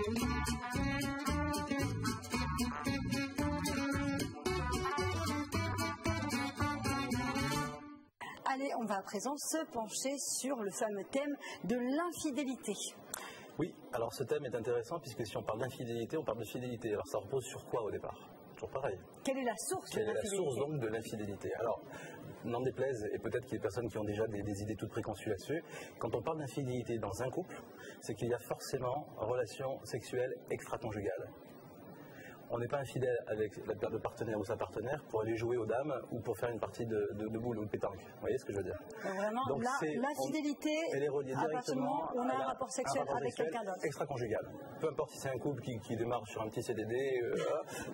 Allez, on va à présent se pencher sur le fameux thème de l'infidélité. Oui, alors ce thème est intéressant puisque si on parle d'infidélité, on parle de fidélité. Alors ça repose sur quoi au départ? Toujours pareil. Quelle est la source de l'infidélité? Quelle est la source donc de l'infidélité? Alors, n'en déplaise, et peut-être qu'il y a des personnes qui ont déjà des idées toutes préconçues là-dessus, quand on parle d'infidélité dans un couple, c'est qu'il y a forcément relation sexuelle extra-conjugale. On n'est pas infidèle avec le partenaire ou sa partenaire pour aller jouer aux dames ou pour faire une partie de boule ou de pétanque. Vous voyez ce que je veux dire? Vraiment, l'infidélité, elle est reliée directement on a un rapport sexuel avec quelqu'un d'autre. Extra-conjugal. Peu importe si c'est un couple qui démarre sur un petit CDD,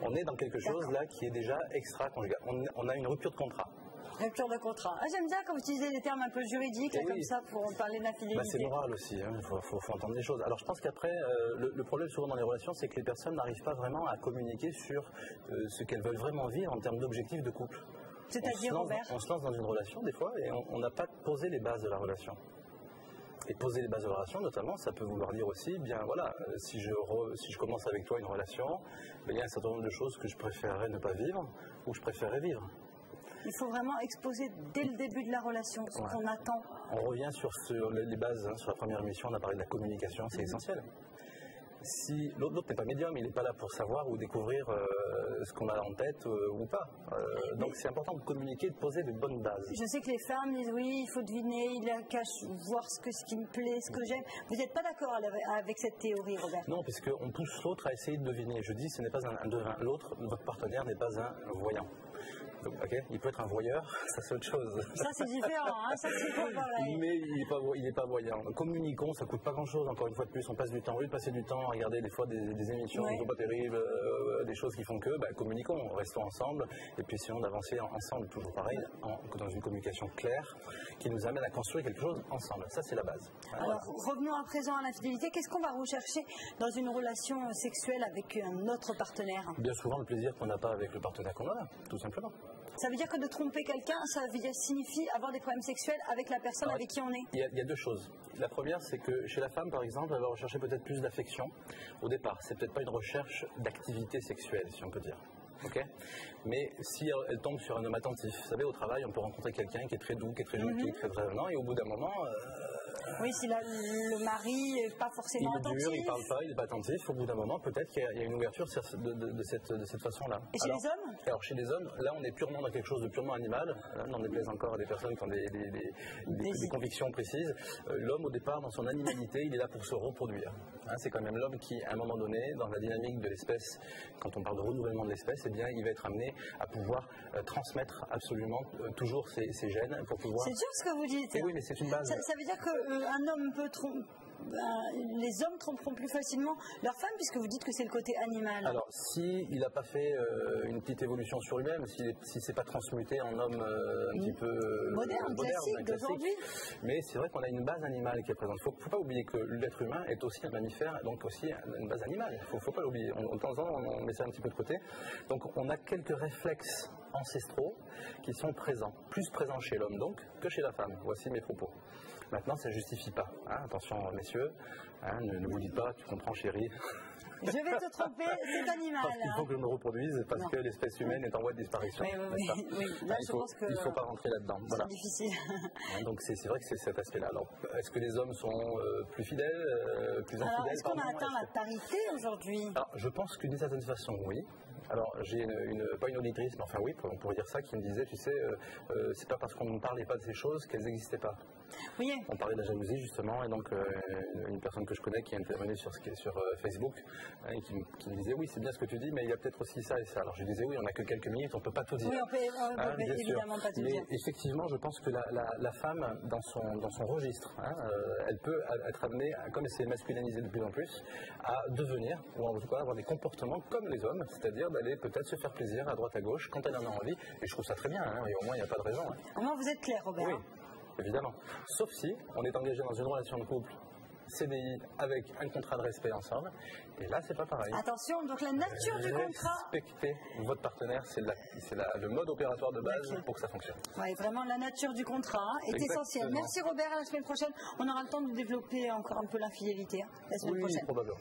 on est dans quelque chose là qui est déjà extra-conjugal. On a une rupture de contrat. Rupture de contrat. Ah, j'aime bien quand vous utilisez des termes un peu juridiques, là, comme ça, pour parler d'infidélité. C'est moral aussi, il faut entendre des choses. Alors je pense qu'après, le problème souvent dans les relations, c'est que les personnes n'arrivent pas vraiment à communiquer sur ce qu'elles veulent vraiment vivre en termes d'objectifs de couple. C'est-à-dire, Robert? On se lance dans une relation des fois et on n'a pas posé les bases de la relation. Et poser les bases de la relation, notamment, ça peut vouloir dire aussi, bien voilà, si je commence avec toi une relation, il y a un certain nombre de choses que je préférerais ne pas vivre ou que je préférerais vivre. Il faut vraiment exposer dès le début de la relation ce qu'on attend. On revient sur les bases, sur la première émission, on a parlé de la communication, c'est essentiel. Si l'autre n'est pas médium, il n'est pas là pour savoir ou découvrir ce qu'on a en tête ou pas. Donc c'est important de communiquer, de poser de bonnes bases. Je sais que les femmes disent oui, il faut deviner, il a qu'à voir ce qui me plaît, ce que j'aime. Vous n'êtes pas d'accord avec cette théorie, Robert? Non, puisqu'on pousse l'autre à essayer de deviner. Je dis, ce n'est pas un devin. L'autre, votre partenaire, n'est pas un voyant. Okay. Il peut être un voyeur, ça c'est autre chose. Ça c'est différent, hein, ça c'est pas pareil. Mais il n'est pas voyant. Communiquons, ça coûte pas grand chose, encore une fois de plus, on passe du temps. Au lieu de passer du temps à regarder des fois des émissions qui ne sont pas terribles, des choses qui font que, communiquons, restons ensemble, et puis essayons d'avancer ensemble, toujours pareil, dans une communication claire, qui nous amène à construire quelque chose ensemble. Ça c'est la base. Alors revenons à présent à l'infidélité. Qu'est-ce qu'on va rechercher dans une relation sexuelle avec un autre partenaire? Bien souvent le plaisir qu'on n'a pas avec le partenaire qu'on a, tout simplement. Ça veut dire que de tromper quelqu'un, ça signifie avoir des problèmes sexuels avec la personne avec qui on est? Il y a deux choses. La première, c'est que chez la femme, par exemple, elle va rechercher peut-être plus d'affection au départ. C'est peut-être pas une recherche d'activité sexuelle, si on peut dire. Okay. Mais si elle tombe sur un homme attentif, vous savez, au travail, on peut rencontrer quelqu'un qui est très doux, qui est très gentil, qui est très prévenant, et au bout d'un moment... oui, si le mari n'est pas forcément attentif. Il est dur, il ne parle pas, il n'est pas attentif, au bout d'un moment, peut-être qu'il y a une ouverture de cette façon-là. Et chez les hommes? Alors chez les hommes, là on est purement dans quelque chose de purement animal, on en déplaise encore à des personnes qui ont des convictions précises. L'homme, au départ, dans son animalité, il est là pour se reproduire. C'est quand même l'homme qui, à un moment donné, dans la dynamique de l'espèce, quand on parle de renouvellement de l'espèce, eh bien, il va être amené à pouvoir transmettre absolument toujours ses gènes pour pouvoir... C'est dur ce que vous dites. Et oui, mais c'est une base. Ça veut dire qu'un homme peut tromper... les hommes tromperont plus facilement leur femme, puisque vous dites que c'est le côté animal. Alors, s'il n'a pas fait une petite évolution sur lui-même, si c'est pas transmuté en homme un petit peu moderne classique d'aujourd'hui. Mais c'est vrai qu'on a une base animale qui est présente. Il ne faut pas oublier que l'être humain est aussi un mammifère, donc aussi une base animale. Il ne faut pas l'oublier. De temps en temps, on met ça un petit peu de côté. Donc, on a quelques réflexes ancestraux qui sont présents, plus présents chez l'homme donc que chez la femme. Voici mes propos. Maintenant, ça ne justifie pas. Attention, messieurs, ne vous dites pas, tu comprends, chérie. Je vais te tromper, c'est animal. Parce qu'il faut que je me reproduise, parce que l'espèce humaine est en voie de disparition. Oui. Là, je pense que... Il ne faut pas rentrer là-dedans. C'est difficile. Donc, c'est vrai que c'est cet aspect-là. Alors, est-ce que les hommes sont plus fidèles, plus infidèles? Alors, est-ce qu'on a atteint la parité aujourd'hui? Alors, je pense qu'une certaine façon, oui. Alors, j'ai pas une auditrice, mais enfin oui, on pourrait dire ça, qui me disait, tu sais, c'est pas parce qu'on ne parlait pas de ces choses qu'elles n'existaient pas. Oui. On parlait de la jalousie, justement, et donc une personne que je connais qui est intervenue sur Facebook, et qui me disait, oui, c'est bien ce que tu dis, mais il y a peut-être aussi ça et ça. Alors, je disais, oui, on n'a que quelques minutes, on ne peut pas tout dire. Oui, on peut évidemment pas tout dire. Mais effectivement, je pense que la femme, dans son registre, elle peut être amenée, comme elle s'est masculinisée de plus en plus, à devenir, ou en tout cas avoir des comportements comme les hommes, c'est-à-dire d'aller peut-être se faire plaisir à droite à gauche quand elle en a envie, et je trouve ça très bien, et au moins il n'y a pas de raison. Au moins vous êtes clair, Robert. Oui, évidemment. Sauf si on est engagé dans une relation de couple CDI avec un contrat de respect ensemble, et là c'est pas pareil. Attention, donc la nature du contrat... Respecter votre partenaire, c'est le mode opératoire de base pour que ça fonctionne. Oui, vraiment la nature du contrat est essentielle. Merci Robert, à la semaine prochaine. On aura le temps de développer encore un peu l'infidélité la semaine prochaine. Probablement.